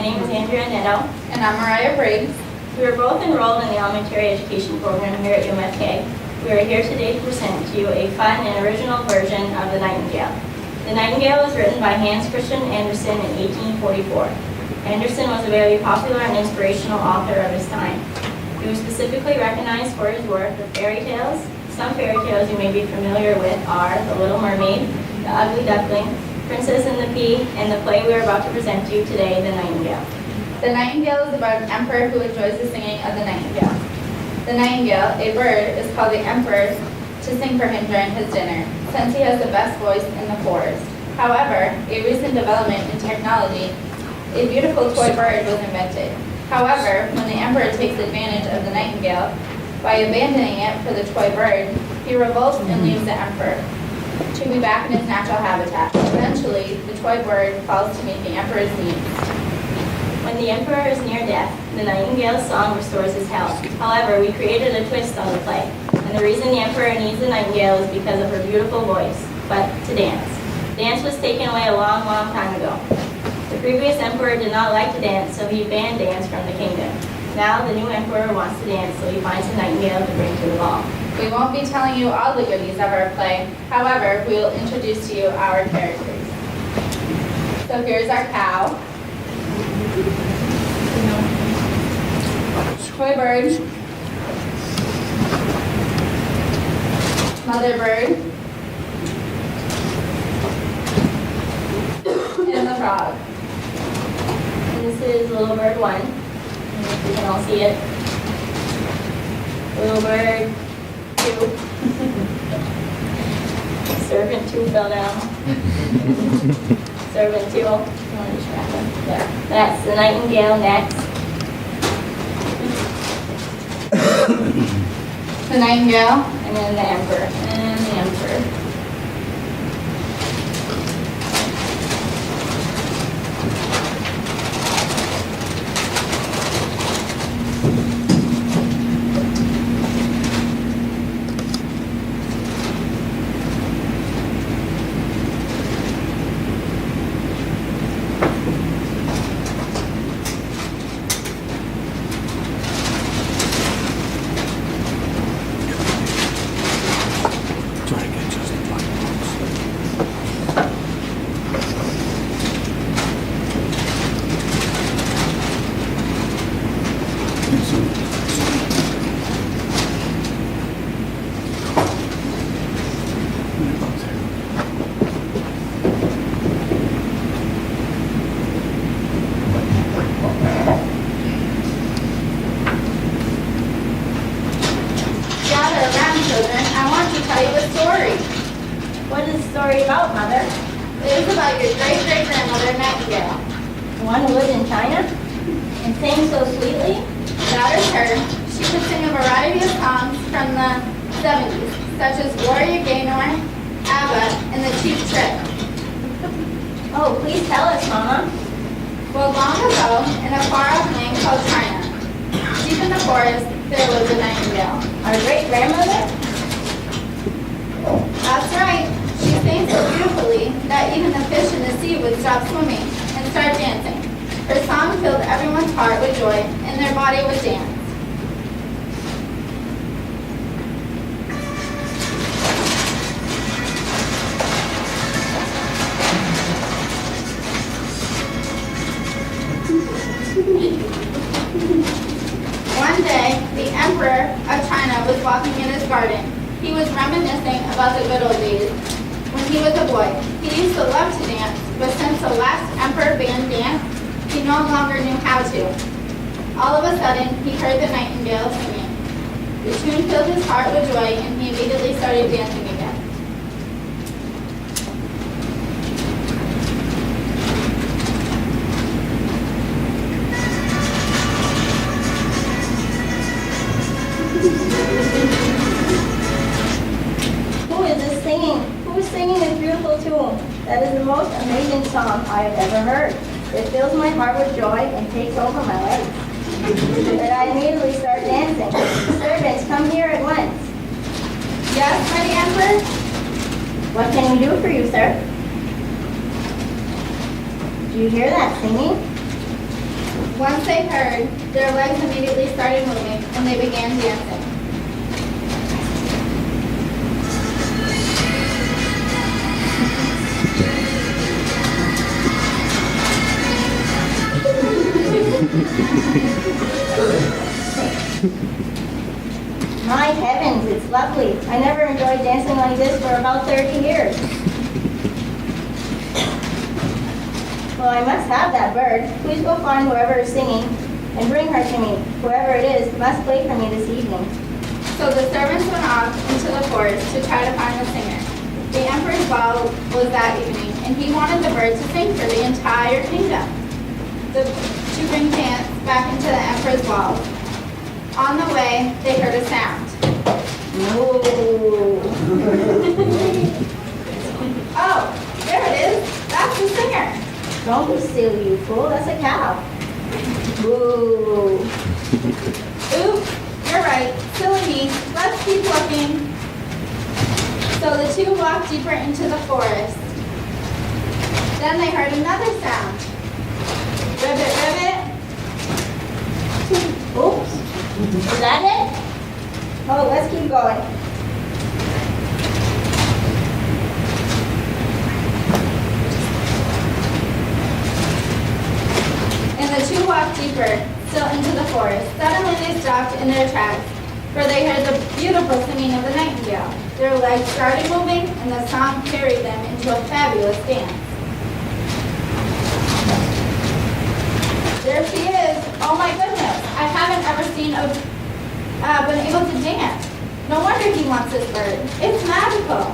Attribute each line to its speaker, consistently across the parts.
Speaker 1: My name is Andrea Netto.
Speaker 2: And I'm Mariah Briggs.
Speaker 1: We are both enrolled in the elementary education program here at UMFK. We are here today to present to you a fun and original version of The Nightingale. The Nightingale was written by Hans Christian Andersen in 1844. Andersen was a very popular and inspirational author of his time. He was specifically recognized for his work with fairy tales. Some fairy tales you may be familiar with are The Little Mermaid, The Ugly Duckling, Princess and the Pea, and the play we are about to present to you today, The Nightingale.
Speaker 2: The Nightingale is about an emperor who enjoys the singing of the nightingale. The nightingale, a bird, is called the emperor to sing for him during his dinner, since he has the best voice in the forest. However, a recent development in technology, a beautiful toy bird was invented. However, when the emperor takes advantage of the nightingale by abandoning it for the toy bird, he revolts and leaves the emperor to be back in his natural habitat. Eventually, the toy bird falls to meet the emperor's needs.
Speaker 1: When the emperor is near death, the nightingale's song restores his health. However, we created a twist on the play, and the reason the emperor needs the nightingale is because of her beautiful voice, but to dance. Dance was taken away a long, long time ago. The previous emperor did not like to dance, so he banned dance from the kingdom. Now the new emperor wants to dance, so he finds a nightingale to bring to the ball.
Speaker 2: We won't be telling you all the goodies of our play. However, we will introduce to you our characters. So here's our cow, toy bird, mother bird, and the frog.
Speaker 1: And this is Little Bird 1. If you can all see it. Little Bird 2. Servant 2 fell down. Servant 2. You want to distract them? There. That's the nightingale next.
Speaker 2: the nightingale,
Speaker 1: And then the emperor. And the emperor.
Speaker 2: gather around, children. I want to tell you a story.
Speaker 1: What is the story about, Mother?
Speaker 2: It is about your great-great-grandmother, Nightingale.
Speaker 1: The one who lived in China? And sang so sweetly?
Speaker 2: That is her. She could sing a variety of songs from the 70s, such as Gloria Gaynor, ABBA, and The Cheap Trick.
Speaker 1: Oh, please tell us, Mama.
Speaker 2: Well, long ago, in a far-off land called China, deep in the forest, there lived a nightingale.
Speaker 1: Our great-grandmother?
Speaker 2: That's right. She sang so beautifully that even the fish in the sea would stop swimming and start dancing. Her song filled everyone's heart with joy, and their body would dance. One day, the emperor of China was walking in his garden. He was reminiscing about the good old days when he was a boy. He used to love to dance, but since the last emperor banned dance, he no longer knew how to. All of a sudden, he heard the nightingale singing. The tune filled his heart with joy, and he immediately started dancing again.
Speaker 1: Who is this singing? Who is singing this beautiful tune? That is the most amazing song I have ever heard. It fills my heart with joy and takes over my legs. But I immediately start dancing. Servants, come here at once.
Speaker 2: Yes, mighty emperor?
Speaker 1: What can we do for you, sir? Do you hear that singing?
Speaker 2: Once they heard, their legs immediately started moving and they began dancing.
Speaker 1: My heavens, it's lovely. I never enjoyed dancing like this for about 30 years. Well, I must have that bird. Please go find whoever is singing and bring her to me. Whoever it is must play for me this evening.
Speaker 2: So the servants went off into the forest to try to find the singer. The emperor's ball was that evening, and he wanted the bird to sing for the entire kingdom. To bring dance back into the emperor's ball. On the way, they heard a sound.
Speaker 1: No.
Speaker 2: Oh, there it is. That's the singer.
Speaker 1: Don't be silly, you fool. That's a cow. Boo.
Speaker 2: Oops, you're right. Silly me. Let's keep looking. So the two walked deeper into the forest. Then they heard another sound. Ribbit, ribbit.
Speaker 1: Oops. Is that it? Oh, let's keep going.
Speaker 2: And the two walked deeper, still into the forest. Suddenly they stopped in their tracks, for they heard the beautiful singing of the nightingale. Their legs started moving, and the song carried them into a fabulous dance. There she is. Oh my goodness. I haven't ever been able to dance. No wonder he wants this bird. It's magical.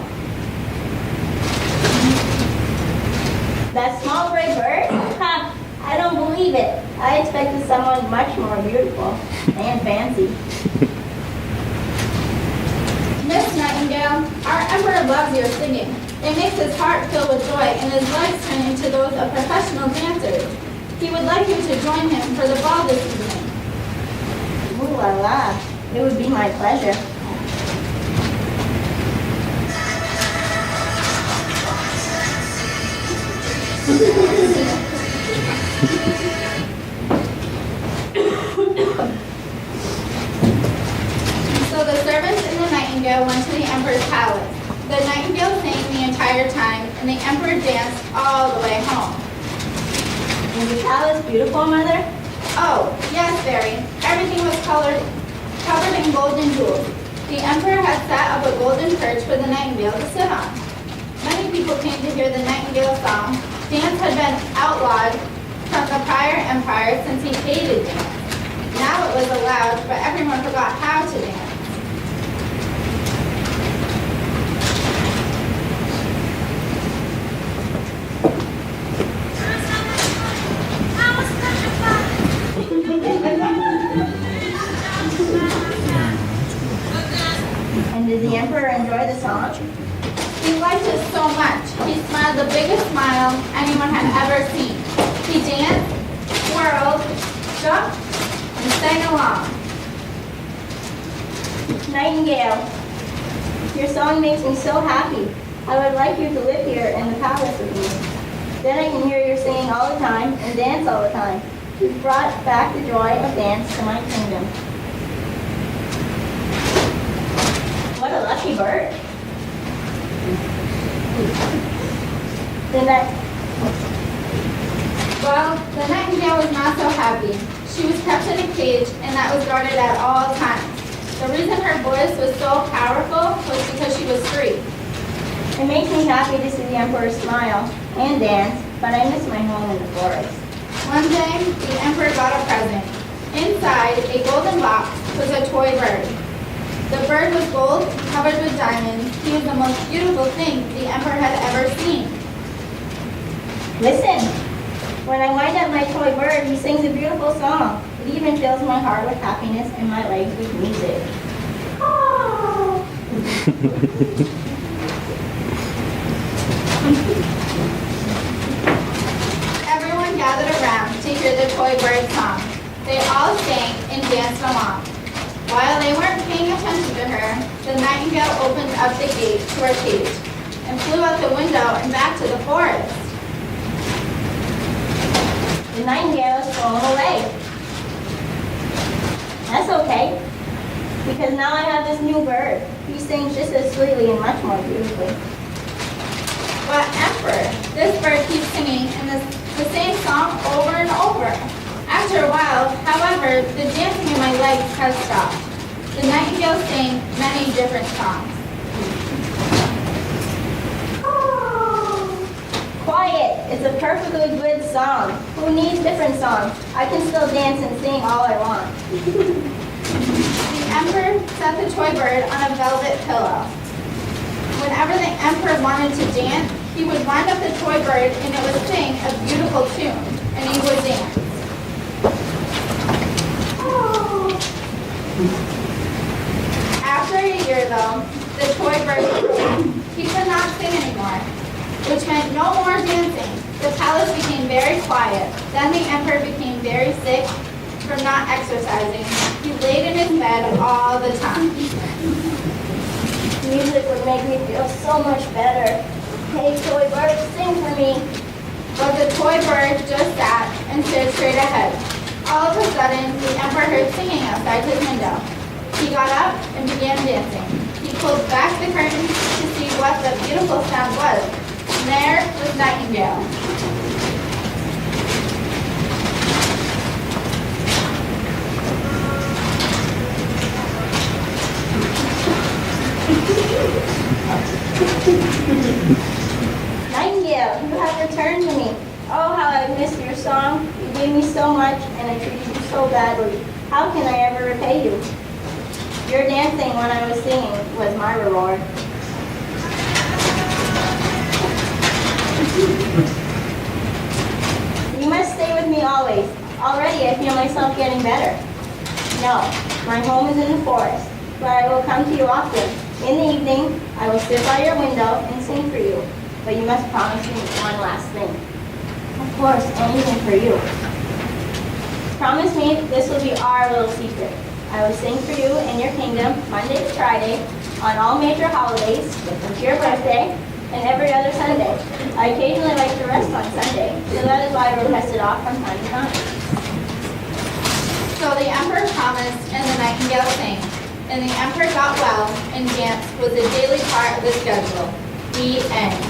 Speaker 1: That small gray bird? Ha! I don't believe it. I expected someone much more beautiful and fancy.
Speaker 2: Miss Nightingale, our emperor loves your singing. It makes his heart fill with joy and his legs turn into those of professional dancers. He would like you to join him for the ball this evening.
Speaker 1: Ooh la la. It would be my pleasure.
Speaker 2: So the servants and the nightingale went to the emperor's palace. The nightingale sang the entire time, and the emperor danced all the way home.
Speaker 1: Is the palace beautiful, Mother?
Speaker 2: Oh, yes, Fairy. Everything was covered in gold and jewels. The emperor had set up a golden perch for the nightingale to sit on. Many people came to hear the nightingale song. Dance had been outlawed from the prior empire since he hated dance. Now it was allowed, but everyone forgot how to dance.
Speaker 1: And did the emperor enjoy the song?
Speaker 2: He liked it so much. He smiled the biggest smile anyone had ever seen. He danced, whirled, jumped, and sang along.
Speaker 1: Nightingale, your song makes me so happy. I would like you to live here in the palace with me. Then I can hear you singing all the time and dance all the time. You've brought back the joy of dance to my kingdom. What a lucky bird.
Speaker 2: Well, the nightingale was not so happy. She was kept in a cage, and that was guarded at all times. The reason her voice was so powerful was because she was free.
Speaker 1: It makes me happy to see the emperor smile and dance, but I miss my home in the forest.
Speaker 2: One day, the emperor got a present. Inside a golden box was a toy bird. The bird was gold, covered with diamonds. He was the most beautiful thing the emperor had ever seen.
Speaker 1: Listen, when I wind up my toy bird, he sings a beautiful song. It even fills my heart with happiness and my legs with music. Oh.
Speaker 2: Everyone gathered around to hear the toy bird song. They all sang and danced along. While they weren't paying attention to her, the nightingale opened up the gate to her cage and flew out the window and back to the forest.
Speaker 1: The nightingale has flown away. That's okay, because now I have this new bird. He sings just as sweetly and much more beautifully.
Speaker 2: But Emperor, this bird keeps singing the same song over and over. After a while, however, the dancing in my legs has stopped. The nightingale sing many different songs.
Speaker 1: Quiet! It's a perfectly good song. Who needs different songs? I can still dance and sing all I want.
Speaker 2: The Emperor set the toy bird on a velvet pillow. Whenever the Emperor wanted to dance, he would wind up the toy bird and it would sing a beautiful tune, and he would dance. After a year, though, the toy bird grew. He could not sing anymore, which meant no more dancing. The palace became very quiet. Then the Emperor became very sick from not exercising. He laid in his bed all the time.
Speaker 1: Music would make me feel so much better. Hey, toy bird, sing for me.
Speaker 2: But the toy bird just sat and stared straight ahead. All of a sudden, the Emperor heard singing outside his window. He got up and began dancing. He pulled back the curtains to see what the beautiful sound was. And there was Nightingale.
Speaker 1: Nightingale, you have returned to me. Oh, how I miss your song. You gave me so much, and I treated you so badly. How can I ever repay you? Your dancing when I was singing was my reward. You must stay with me always. Already I feel myself getting better. No, my home is in the forest, but I will come to you often. In the evening, I will sit by your window and sing for you. But you must promise me one last thing. Of course, anything for you. Promise me this will be our little secret. I will sing for you in your kingdom Monday to Friday, on all major holidays, and your birthday, and every other Sunday. I occasionally like to rest on Sunday, so that is why I request it off from time to time.
Speaker 2: So the Emperor promised, and the Nightingale sang. And the Emperor got well, and dance was a daily part of the schedule. The end.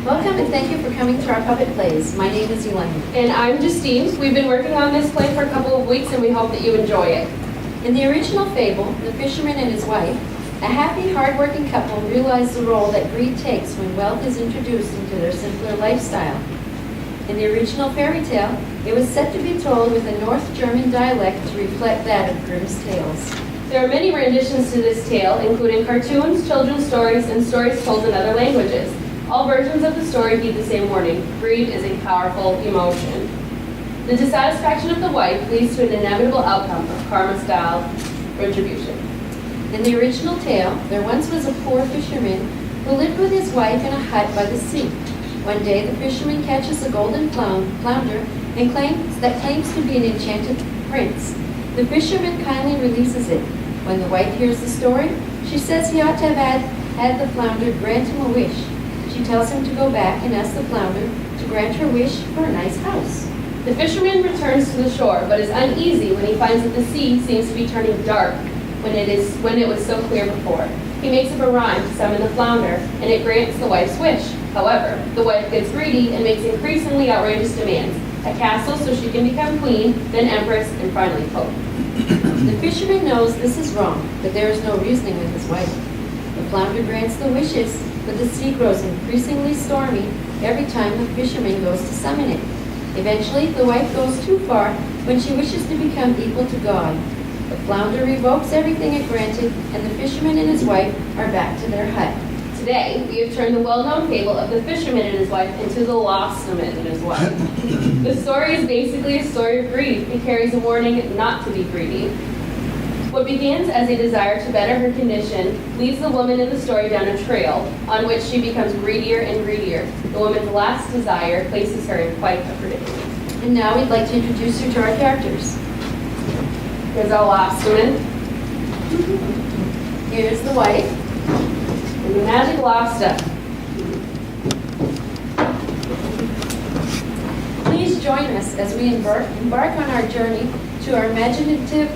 Speaker 3: Welcome and thank you for coming to our puppet plays. My name is Elaine.
Speaker 4: And I'm Justine. We've been working on this play for a couple of weeks and we hope that you enjoy it.
Speaker 3: In the original fable, the fisherman and his wife, a happy, hard-working couple realize the role that greed takes when wealth is introduced into their simpler lifestyle. In the original fairy tale, it was set to be told with a North German dialect to reflect that of Grimm's tales.
Speaker 4: There are many renditions to this tale, including cartoons, children's stories, and stories told in other languages. All versions of the story heed the same warning: greed is a powerful emotion. The dissatisfaction of the wife leads to an inevitable outcome of karma-style retribution.
Speaker 3: In the original tale, there once was a poor fisherman who lived with his wife in a hut by the sea. One day, the fisherman catches a golden flounder and claims to be an enchanted prince. The fisherman kindly releases it. When the wife hears the story, she says he ought to have had the flounder grant him a wish. She tells him to go back and ask the flounder to grant her wish for a nice house.
Speaker 4: The fisherman returns to the shore, but is uneasy when he finds that the sea seems to be turning dark when it was so clear before. He makes up a rhyme to summon the flounder, and it grants the wife's wish. However, the wife gets greedy and makes increasingly outrageous demands: a castle so she can become queen, then empress, and finally pope.
Speaker 3: The fisherman knows this is wrong, but there is no reasoning with his wife. The flounder grants the wishes, but the sea grows increasingly stormy every time the fisherman goes to summon it. Eventually, the wife goes too far when she wishes to become equal to God. The flounder revokes everything it granted, and the fisherman and his wife are back to their hut.
Speaker 4: Today, we have turned the well-known fable of the fisherman and his wife into the lost man and his wife. The story is basically a story of greed. It carries a warning not to be greedy. What begins as a desire to better her condition leads the woman in the story down a trail on which she becomes greedier and greedier. The woman's last desire places her in quite a predicament.
Speaker 3: And now we'd like to introduce you to our characters.
Speaker 4: Here's our lost woman.
Speaker 3: Here's the wife.
Speaker 4: And the magic lobster.
Speaker 3: Please join us as we embark on our journey to our imaginative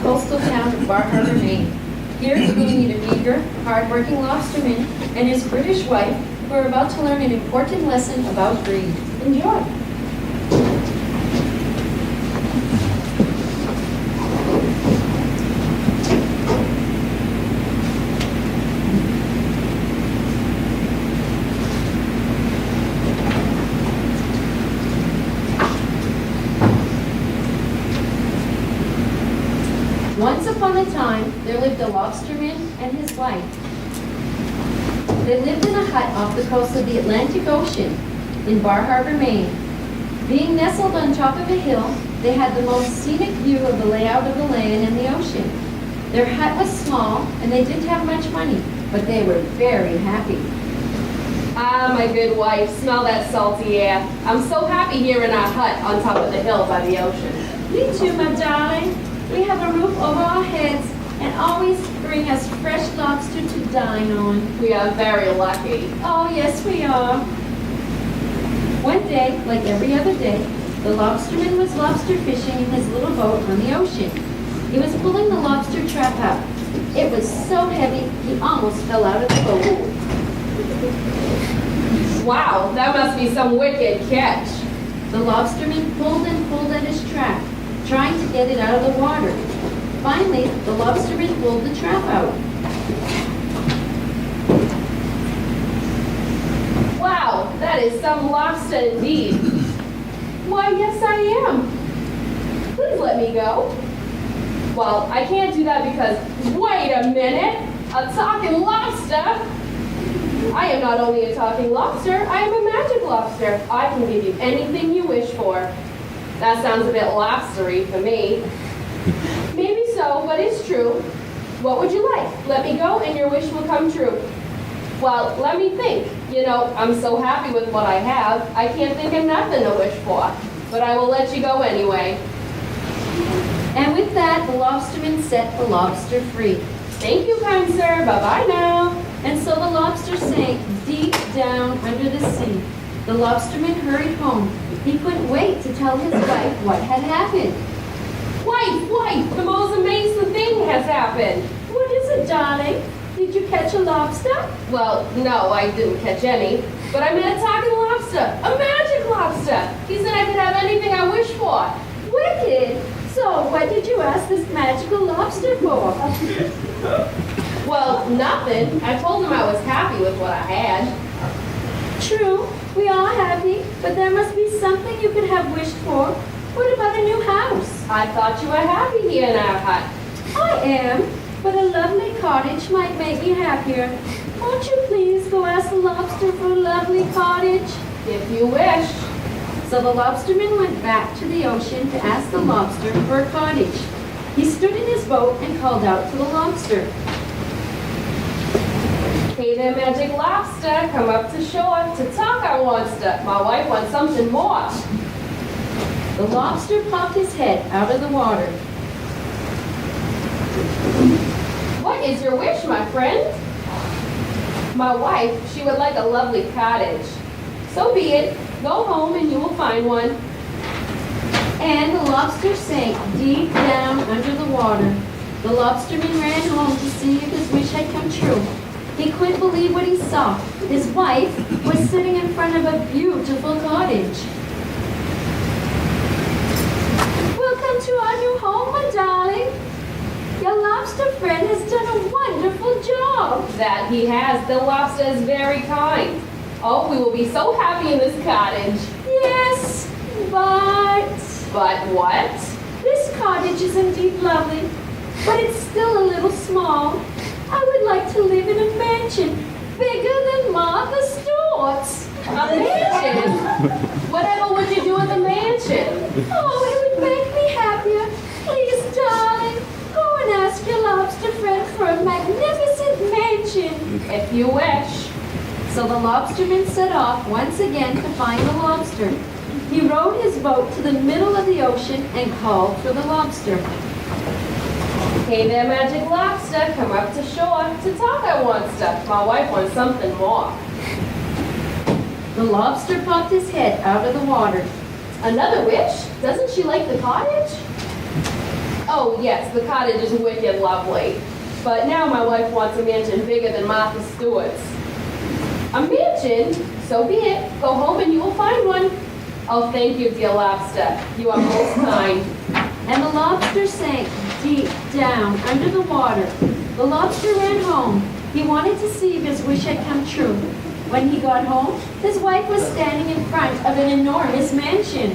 Speaker 3: coastal town of Bar Harbor, Maine. Here we meet an eager, hard-working lobsterman and his British wife who are about to learn an important lesson about greed. Enjoy. Once upon a time, there lived a lobsterman and his wife. They lived in a hut off the coast of the Atlantic Ocean in Bar Harbor, Maine. Being nestled on top of a hill, they had the most scenic view of the layout of the land and the ocean. Their hut was small, and they didn't have much money, but they were very happy.
Speaker 4: Ah, my good wife, smell that salty air. I'm so happy here in our hut on top of the hill by the ocean.
Speaker 3: Me too, my darling. We have a roof over our heads and always bring us fresh lobster to dine on.
Speaker 4: We are very lucky.
Speaker 3: Oh, yes, we are. One day, like every other day, the lobsterman was lobster fishing in his little boat on the ocean. He was pulling the lobster trap out. It was so heavy, he almost fell out of the boat.
Speaker 4: Wow, that must be some wicked catch.
Speaker 3: The lobsterman pulled and pulled at his trap, trying to get it out of the water. Finally, the lobsterman pulled the trap out.
Speaker 4: Wow, that is some lobster indeed. Why, yes I am. Please let me go. Well, I can't do that because, wait a minute, a talking lobster? I am not only a talking lobster, I am a magic lobster. I can give you anything you wish for. That sounds a bit lobstery for me. Maybe so, but it's true. What would you like? Let me go and your wish will come true. Well, let me think. You know, I'm so happy with what I have, I can't think of nothing to wish for. But I will let you go anyway.
Speaker 3: And with that, the lobsterman set the lobster free.
Speaker 4: Thank you, kind sir. Bye-bye now.
Speaker 3: And so the lobster sank deep down under the sea. The lobsterman hurried home. He couldn't wait to tell his wife what had happened.
Speaker 4: Wife, the most amazing thing has happened.
Speaker 3: What is it, darling? Did you catch a lobster?
Speaker 4: Well, no, I didn't catch any. But I met a talking lobster, a magic lobster. He said I could have anything I wish for.
Speaker 3: Wicked! So what did you ask this magical lobster for?
Speaker 4: Well, nothing. I told him I was happy with what I had.
Speaker 3: True, we are happy, but there must be something you could have wished for. What about a new house?
Speaker 4: I thought you were happy here in our hut.
Speaker 3: I am, but a lovely cottage might make me happier. Won't you please go ask the lobster for a lovely cottage?
Speaker 4: If you wish.
Speaker 3: So the lobsterman went back to the ocean to ask the lobster for a cottage. He stood in his boat and called out to the lobster.
Speaker 4: Hey there, magic lobster. Come up to shore. To talk I wants to. My wife wants something more.
Speaker 3: The lobster popped his head out of the water.
Speaker 4: What is your wish, my friend? My wife, she would like a lovely cottage. So be it. Go home and you will find one.
Speaker 3: And the lobster sank deep down under the water. The lobsterman ran home to see if his wish had come true. He couldn't believe what he saw. His wife was sitting in front of a beautiful cottage. Welcome to our new home, my darling. Your lobster friend has done a wonderful job.
Speaker 4: That he has. The lobster is very kind. Oh, we will be so happy in this cottage.
Speaker 3: Yes, but
Speaker 4: But what?
Speaker 3: this cottage is indeed lovely, but it's still a little small. I would like to live in a mansion bigger than Martha Stewart's.
Speaker 4: A mansion? Whatever would you do with a mansion?
Speaker 3: Oh, it would make me happier. Please, darling, go and ask your lobster friend for a magnificent mansion.
Speaker 4: If you wish.
Speaker 3: So the lobsterman set off once again to find the lobster. He rowed his boat to the middle of the ocean and called for the lobster.
Speaker 4: Hey there, magic lobster. Come up to shore. To talk I want stuff. My wife wants something more.
Speaker 3: The lobster popped his head out of the water.
Speaker 4: Another wish? Doesn't she like the cottage? Oh yes, the cottage is wicked lovely. But now my wife wants a mansion bigger than Martha Stewart's. A mansion? So be it. Go home and you will find one. Oh, thank you, dear lobster. You are most kind.
Speaker 3: And the lobster sank deep down under the water. The lobster ran home. He wanted to see if his wish had come true. When he got home, his wife was standing in front of an enormous mansion.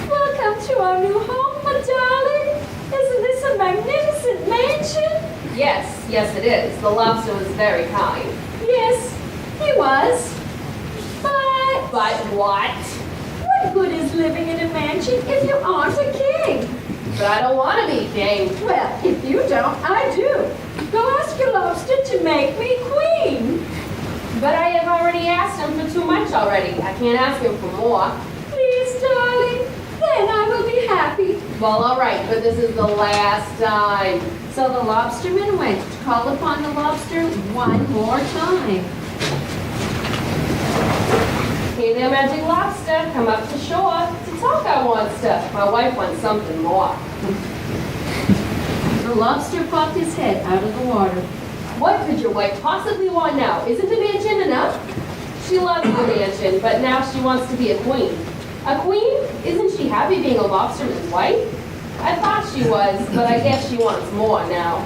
Speaker 3: Welcome to our new home, my darling. Isn't this a magnificent mansion?
Speaker 4: Yes, it is. The lobster was very kind.
Speaker 3: Yes, he was.
Speaker 4: But what?
Speaker 3: What good is living in a mansion if you aren't a king?
Speaker 4: But I don't want to be king.
Speaker 3: Well, if you don't, I do. Go ask your lobster to make me queen.
Speaker 4: But I have already asked him for too much already. I can't ask him for more.
Speaker 3: Please, darling. Then I will be happy.
Speaker 4: Well, all right, but this is the last time.
Speaker 3: So the lobsterman went to call upon the lobster one more time.
Speaker 4: Hey there, magic lobster. Come up to shore. To talk I want stuff. My wife wants something more.
Speaker 3: The lobster popped his head out of the water.
Speaker 4: What could your wife possibly want now? Isn't a mansion enough? She loves the mansion, but now she wants to be a queen. A queen? Isn't she happy being a lobsterman's wife? I thought she was, but I guess she wants more now.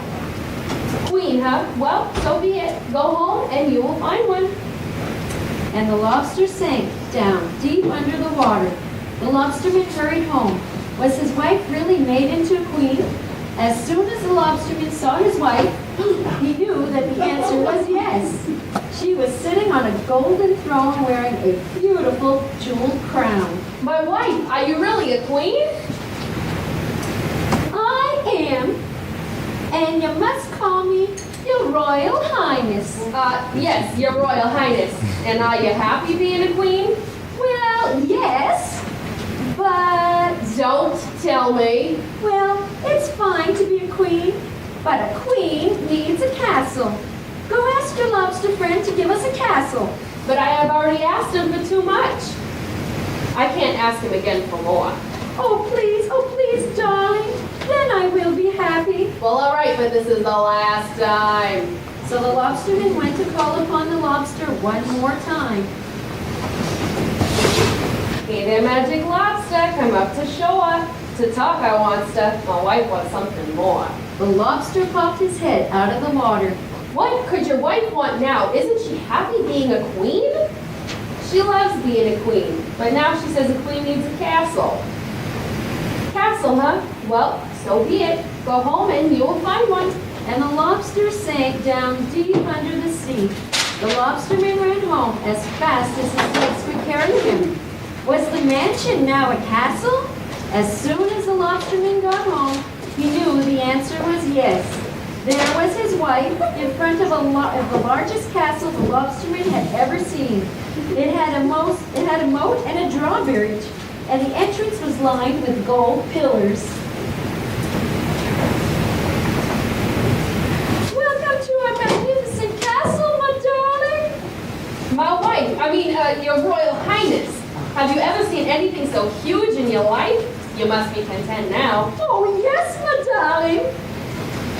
Speaker 4: Queen, huh? Well, so be it. Go home and you will find one.
Speaker 3: And the lobster sank down deep under the water. The lobsterman hurried home. Was his wife really made into a queen? As soon as the lobsterman saw his wife, he knew that the answer was yes. She was sitting on a golden throne wearing a beautiful jeweled crown.
Speaker 4: My wife, are you really a queen?
Speaker 3: I am, and you must call me your Royal Highness.
Speaker 4: Yes, your Royal Highness. And are you happy being a queen?
Speaker 3: Well, yes, but,
Speaker 4: Don't tell me.
Speaker 3: well, it's fine to be a queen, but a queen needs a castle. Go ask your lobster friend to give us a castle.
Speaker 4: But I have already asked him for too much. I can't ask him again for more.
Speaker 3: Oh, please, darling, then I will be happy.
Speaker 4: Well, all right, but this is the last time.
Speaker 3: So the lobsterman went to call upon the lobster one more time.
Speaker 4: Hey there, magic lobster, come up to shore. To talk I want stuff, my wife wants something more.
Speaker 3: The lobster popped his head out of the water.
Speaker 4: What could your wife want now? Isn't she happy being a queen? She loves being a queen, but now she says a queen needs a castle. Castle, huh? Well, so be it. Go home and you will find one.
Speaker 3: And the lobster sank down deep under the sea. The lobsterman ran home as fast as his legs could carry him. Was the mansion now a castle? As soon as the lobsterman got home, he knew the answer was yes. There was his wife in front of the largest castle the lobsterman had ever seen. It had a moat and a drawbridge, and the entrance was lined with gold pillars. Welcome to our magnificent castle, my darling.
Speaker 4: My wife, your Royal Highness. Have you ever seen anything so huge in your life? You must be content now.
Speaker 3: Oh, yes, my darling.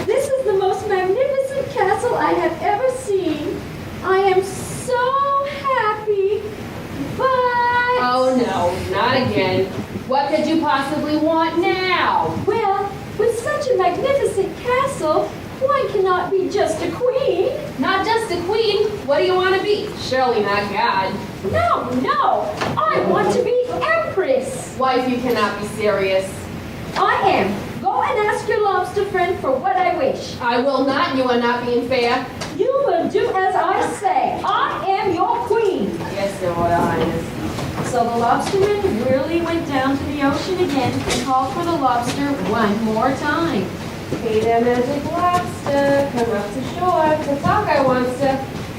Speaker 3: This is the most magnificent castle I have ever seen. I am so happy, but...
Speaker 4: Oh no, not again. What could you possibly want now?
Speaker 3: Well, with such a magnificent castle, one cannot be just a queen.
Speaker 4: Not just a queen. What do you want to be? Surely not God.
Speaker 3: No, I want to be empress.
Speaker 4: Wife, you cannot be serious.
Speaker 3: I am. Go and ask your lobster friend for what I wish.
Speaker 4: I will not. You are not being fair.
Speaker 3: You will do as I say. I am your queen.
Speaker 4: Yes, Your Royal Highness.
Speaker 3: So the lobsterman wearily went down to the ocean again and called for the lobster one more time.
Speaker 4: Hey there, magic lobster. Come up to shore. To talk I want to.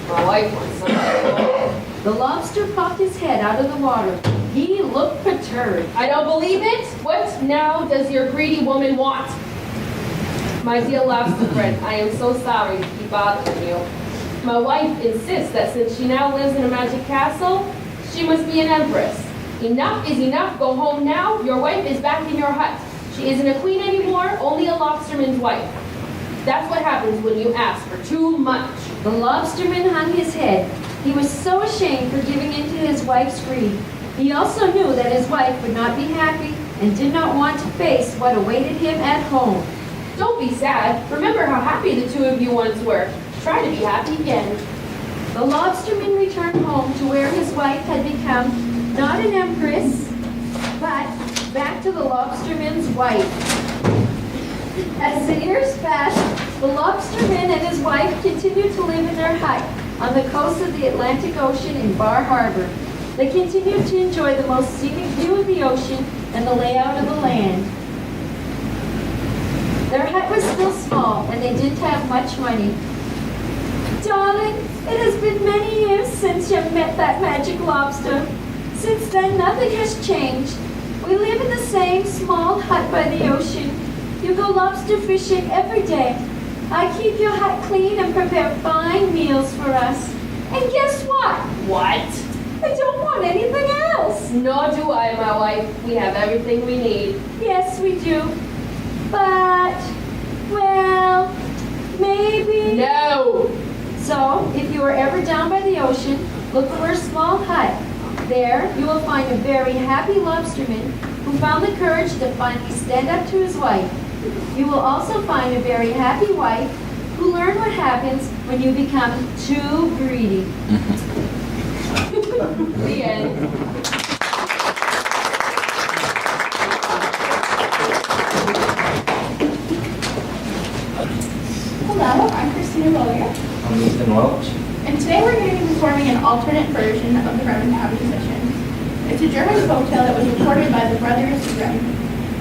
Speaker 4: My wife wants something more.
Speaker 3: The lobster popped his head out of the water. He looked perturbed.
Speaker 4: I don't believe it. What now does your greedy woman want? My dear lobster friend, I am so sorry to keep bothering you. My wife insists that since she now lives in a magic castle, she must be an empress. Enough is enough. Go home now. Your wife is back in your hut. She isn't a queen anymore, only a lobsterman's wife. That's what happens when you ask for too much.
Speaker 3: The lobsterman hung his head. He was so ashamed for giving in to his wife's greed. He also knew that his wife would not be happy and did not want to face what awaited him at home.
Speaker 4: Don't be sad. Remember how happy the two of you once were. Try to be happy again.
Speaker 3: The lobsterman returned home to where his wife had become not an empress, but back to the lobsterman's wife. As the years passed, the lobsterman and his wife continued to live in their hut on the coast of the Atlantic Ocean in Bar Harbor. They continued to enjoy the most scenic view of the ocean and the layout of the land. Their hut was still small, and they didn't have much money. Darling, it has been many years since you've met that magic lobster. Since then, nothing has changed. We live in the same small hut by the ocean. You go lobster fishing every day. I keep your hut clean and prepare fine meals for us. And guess what?
Speaker 4: What?
Speaker 3: I don't want anything else.
Speaker 4: Nor do I, my wife. We have everything we need.
Speaker 3: Yes, we do. But, well, maybe...
Speaker 4: No!
Speaker 3: So, if you are ever down by the ocean, look for a small hut. There, you will find a very happy lobsterman who found the courage to finally stand up to his wife. You will also find a very happy wife who learned what happens when you become too greedy.
Speaker 4: The end.
Speaker 5: Hello, I'm Christina Willier,
Speaker 6: I'm Ethan Welch.
Speaker 5: and today we're going to be performing an alternate version of the Bremerton musicians. It's a German folktale that was recorded by the brothers Grimm.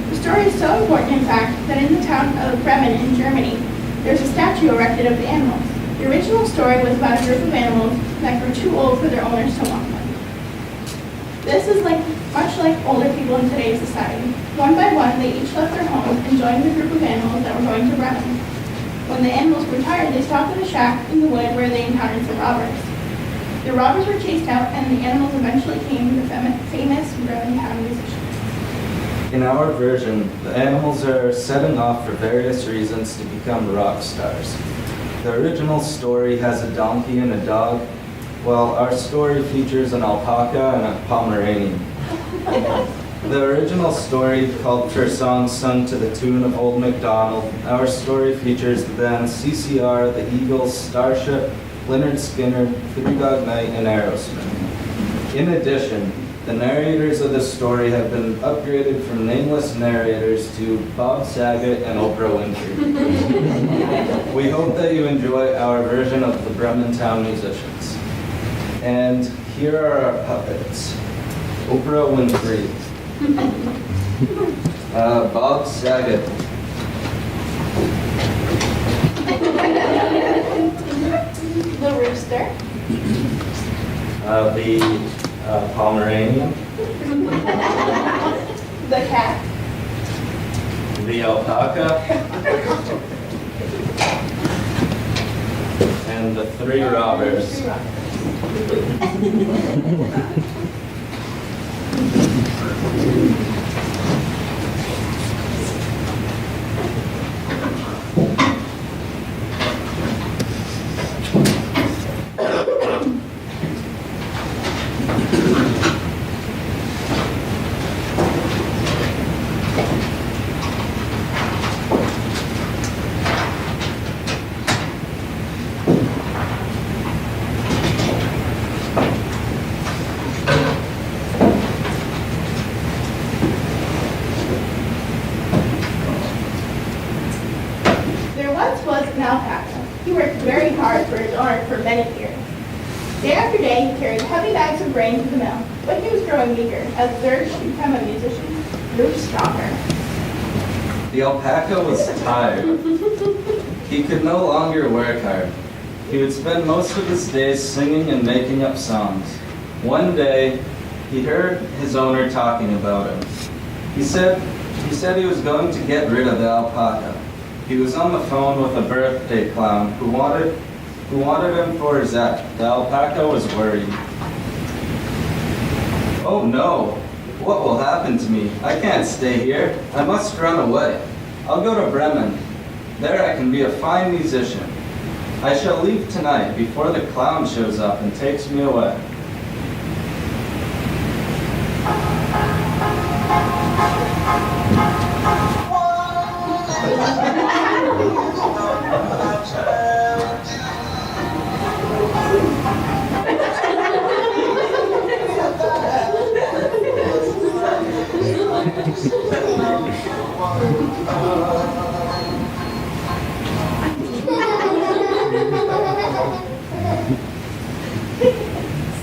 Speaker 5: The story is so important, in fact, that in the town of Bremen in Germany, there's a statue erected of the animals. The original story was about a group of animals that grew too old for their owners to want them. This is much like older people in today's society. One by one, they each left their homes and joined the group of animals that were going to Bremen. When the animals grew tired, they stopped at a shack in the wood where they encountered some robbers. The robbers were chased out, and the animals eventually became the famous Bremen town musicians.
Speaker 6: In our version, the animals are setting off for various reasons to become rock stars. The original story has a donkey and a dog, while our story features an alpaca and a Pomeranian. The original story called for songs sung to the tune of Old MacDonald. Our story features the bands CCR, the Eagles, Starship, Lynyrd Skynyrd, Three Dog Night, and Aerosmith. In addition, the narrators of the story have been upgraded from nameless narrators to Bob Saget and Oprah Winfrey. We hope that you enjoy our version of the Bremen Town musicians. And here are our puppets. Oprah Winfrey. Bob Saget.
Speaker 5: The rooster,
Speaker 6: The Pomeranian.
Speaker 5: the cat,
Speaker 6: The alpaca. And the three robbers.
Speaker 5: There once was an alpaca. He worked very hard for his owner for many years. Day after day, he carried heavy bags of grain to the mill, but he was growing weaker as the urge to become a musician grew stronger.
Speaker 6: The alpaca was tired. He could no longer work hard. He would spend most of his days singing and making up songs. One day, he heard his owner talking about him. He said he was going to get rid of the alpaca. He was on the phone with a birthday clown who wanted who wanted him for Zach. The alpaca was worried. Oh no! What will happen to me? I can't stay here. I must run away. I'll go to Bremen. There I can be a fine musician. I shall leave tonight before the clown shows up and takes me away.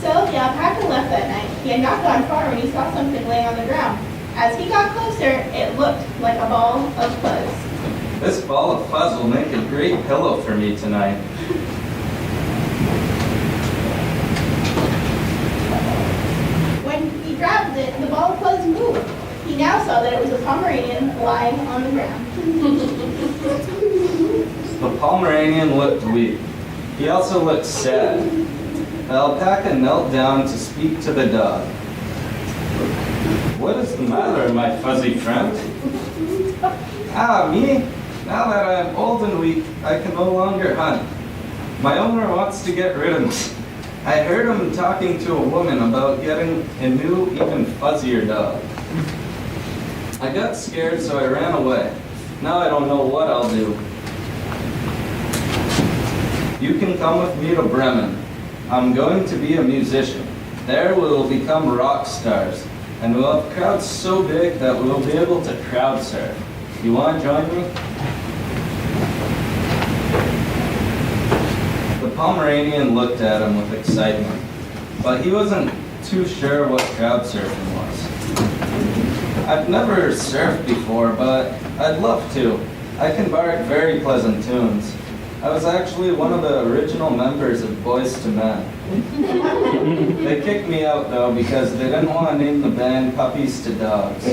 Speaker 5: So the alpaca left that night. He had not gone far when he saw something laying on the ground. As he got closer, it looked like a ball of fuzz.
Speaker 6: This ball of fuzz will make a great pillow for me tonight.
Speaker 5: When he grabbed it, the ball of fuzz moved. He now saw that it was a Pomeranian lying on the ground.
Speaker 6: The Pomeranian looked weak. He also looked sad. The alpaca knelt down to speak to the dog. What is the matter, my fuzzy friend? Ah, me? Now that I am old and weak, I can no longer hunt. My owner wants to get rid of me. I heard him talking to a woman about getting a new, even fuzzier dog. I got scared, so I ran away. Now I don't know what I'll do. You can come with me to Bremen. I'm going to be a musician. There we will become rock stars, and we'll have crowds so big that we'll be able to crowd surf. You want to join me? The Pomeranian looked at him with excitement, but he wasn't too sure what crowd surfing was. I've never surfed before, but I'd love to. I can bark very pleasant tunes. I was actually one of the original members of Boys to Men. They kicked me out though because they didn't want to name the band Puppies to Dogs.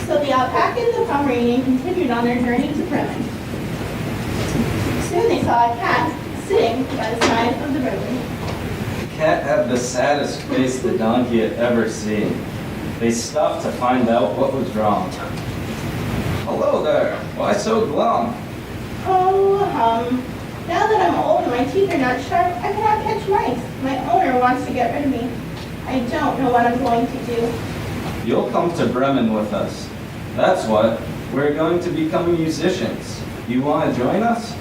Speaker 5: So the alpaca and the Pomeranian continued on their journey to Bremen. Soon they saw a cat sitting by the side of the road.
Speaker 6: The cat had the saddest face the donkey had ever seen. They stopped to find out what was wrong. Hello there. Why so glum?
Speaker 5: Oh, now that I'm old and my teeth are not sharp, I cannot catch mice. My owner wants to get rid of me. I don't know what I'm going to do.
Speaker 6: You'll come to Bremen with us. That's what. We're going to become musicians. You want to join us?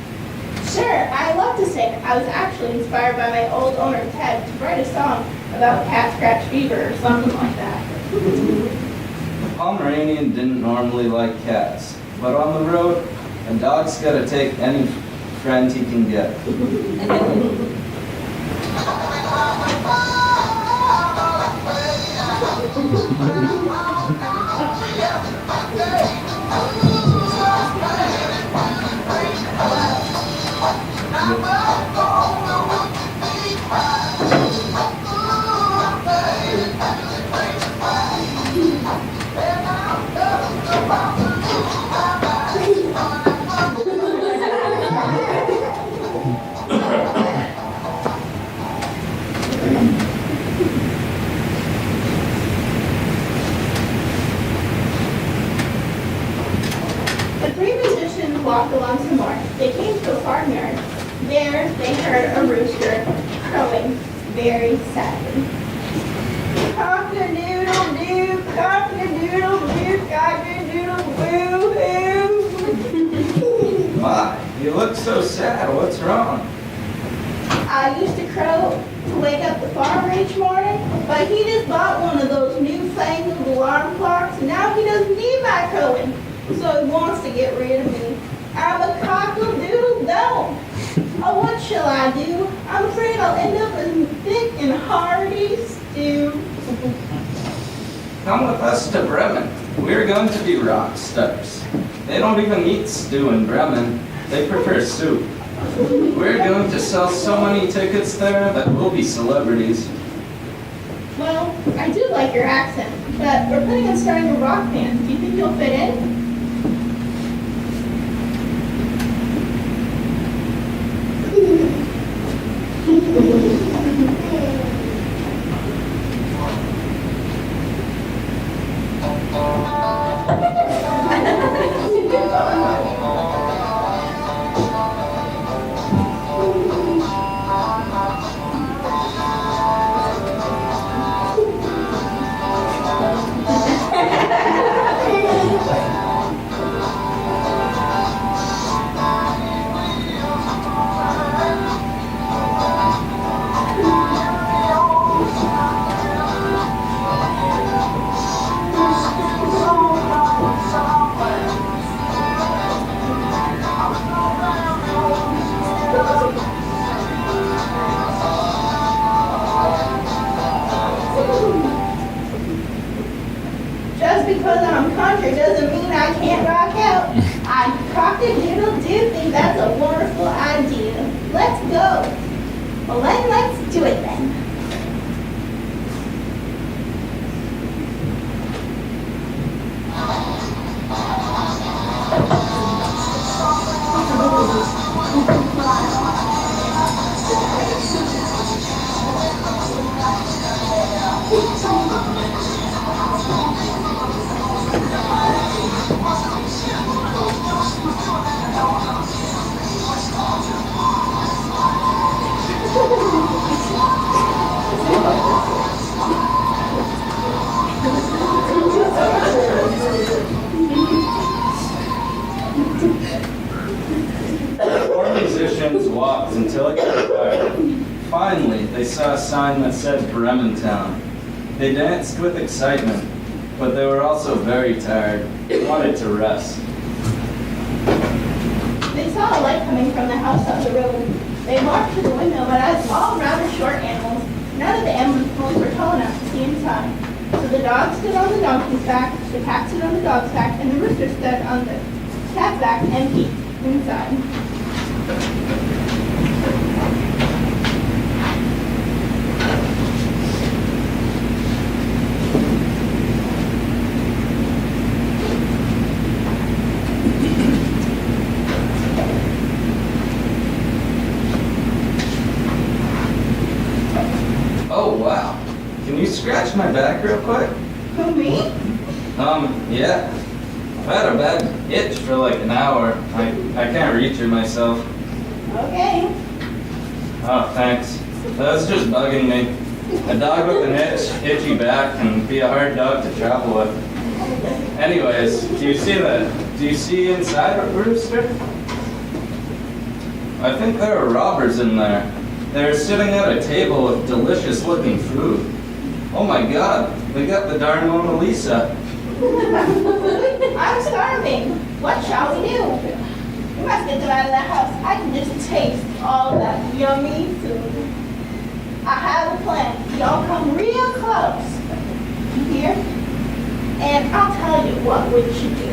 Speaker 5: Sure, I love to sing. I was actually inspired by my old owner, Ted, to write a song about cat scratch fever or something like that.
Speaker 6: The Pomeranian didn't normally like cats, but on the road, a dog's got to take any friend he can get.
Speaker 5: The three musicians walked along some more. They came to a farmyard. There, they heard a rooster crowing very sadly. Cock-a-doodle-doo, cock-a-doodle-doo, cock-a-doodle-woo-hoo.
Speaker 6: My, you look so sad. What's wrong?
Speaker 5: I used to crow to wake up the farmer each morning, but he just bought one of those newfangled alarm clocks, and now he doesn't need my crowing, so he wants to get rid of me. I'm a cockle-doodle-dome. Oh, what shall I do? I'm afraid I'll end up in thick and hearty stew.
Speaker 6: Come with us to Bremen. We're going to be rock stars. They don't even eat stew in Bremen. They prefer soup. We're going to sell so many tickets there that we'll be celebrities.
Speaker 5: Well, I do like your accent, but we're planning on starting a rock band. Do you think you'll fit in? Just because I'm country doesn't mean I can't rock out. I cock-a-doodle-doo think that's a wonderful idea. Let's go. Well, then let's do it then.
Speaker 6: Four musicians walked until it got dark. Finally, they saw a sign that said Brementown. They danced with excitement, but they were also very tired. They wanted to rest.
Speaker 5: They saw a light coming from the house up the road. They walked to the window, but as all rather short animals, none of the animals were tall enough to see inside. So the dog stood on the donkey's back, the cat stood on the dog's back, and the rooster stood on the cat's back and peeked inside.
Speaker 6: Oh, wow. Can you scratch my back real quick?
Speaker 5: Who, me?
Speaker 6: Yeah. I've had a bad itch for like an hour. I can't reach it myself.
Speaker 5: Okay.
Speaker 6: Oh, thanks. That's just bugging me. A dog with an itchy back can be a hard dog to travel with. Anyways, do you see inside a rooster? I think there are robbers in there. They're sitting at a table with delicious looking food. Oh my god, they got the darn Mona Lisa.
Speaker 5: I'm starving. What shall we do? We must get them out of the house. I can just taste all that yummy food. I have a plan. Y'all come real close. You hear? And I'll tell you what we should do.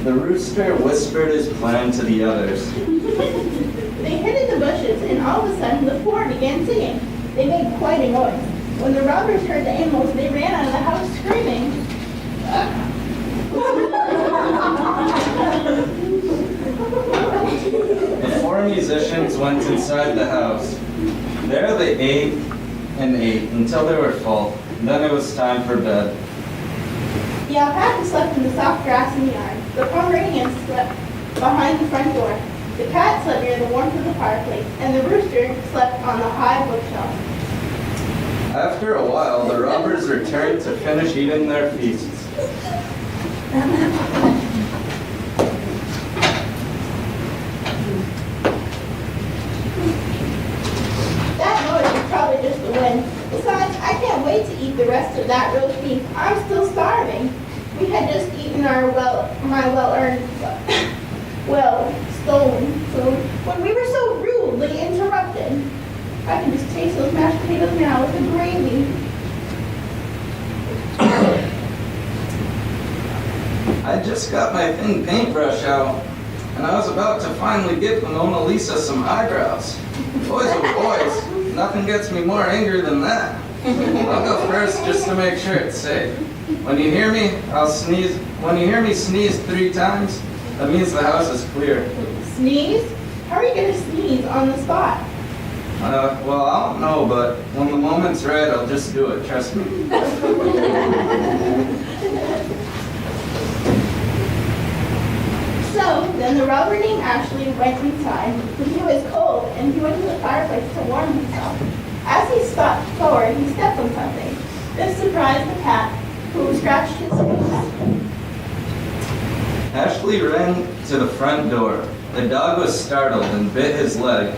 Speaker 6: The rooster whispered his plan to the others.
Speaker 5: They hid in the bushes, and all of a sudden the four began singing. They made quite a noise. When the robbers heard the animals, they ran out of the house screaming.
Speaker 6: The four musicians went inside the house. There they ate and ate until they were full. Then it was time for bed.
Speaker 5: The alpaca slept in the soft grass in the yard. The Pomeranian slept behind the front door. The cat slept near the warmth of the fireplace, and the rooster slept on the high bookshelf.
Speaker 6: After a while, the robbers returned to finish eating their feasts.
Speaker 5: That noise is probably just the wind. Besides, I can't wait to eat the rest of that roast beef. I'm still starving. We had just eaten my well-earned, stolen food when we were so rudely interrupted. I can just taste those mashed potatoes now with the gravy.
Speaker 6: I just got my thin paintbrush out, and I was about to finally give Mona Lisa some eyebrows. Boys, oh boys, nothing gets me more angry than that. I'll go first just to make sure it's safe. When you hear me, I'll sneeze. When you hear me sneeze 3 times, that means the house is clear.
Speaker 5: Sneeze? How are you going to sneeze on the spot?
Speaker 6: Well, I don't know, but when the moment's right, I'll just do it, trust me.
Speaker 5: So, then the robber named Ashley went inside. He was cold, and he went to the fireplace to warm himself. As he stepped forward, he stepped on something. This surprised the cat, who scratched his face.
Speaker 6: Ashley ran to the front door. The dog was startled and bit his leg.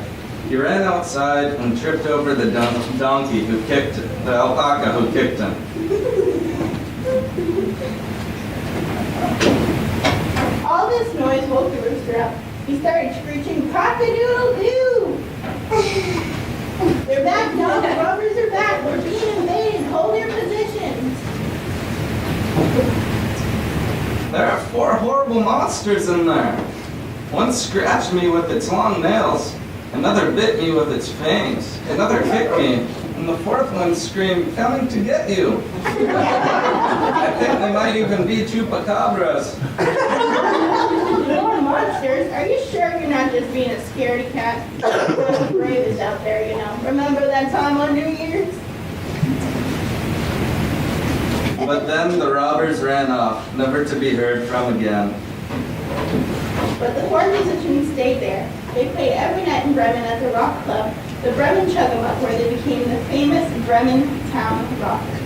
Speaker 6: He ran outside and tripped over the donkey who kicked the alpaca who kicked him.
Speaker 5: All this noise woke the rooster up. He started screeching, "Cock-a-doodle-doo!" They're back, dog. The robbers are back. We're being invaded. Hold your positions.
Speaker 6: There are 4 horrible monsters in there. One scratched me with its long nails. Another bit me with its fangs. Another kicked me. And the 4th one screamed, "Coming to get you." I think they might even be chupacabras.
Speaker 5: More monsters? Are you sure you're not just being a scaredy cat? The brave is out there, you know. Remember that time on New Year's?
Speaker 6: But then the robbers ran off, never to be heard from again.
Speaker 5: But the 4 musicians stayed there. They played every night in Bremen at the rock club, the Bremen Chug-a-Muck, where they became the famous Bremen Town Rockers.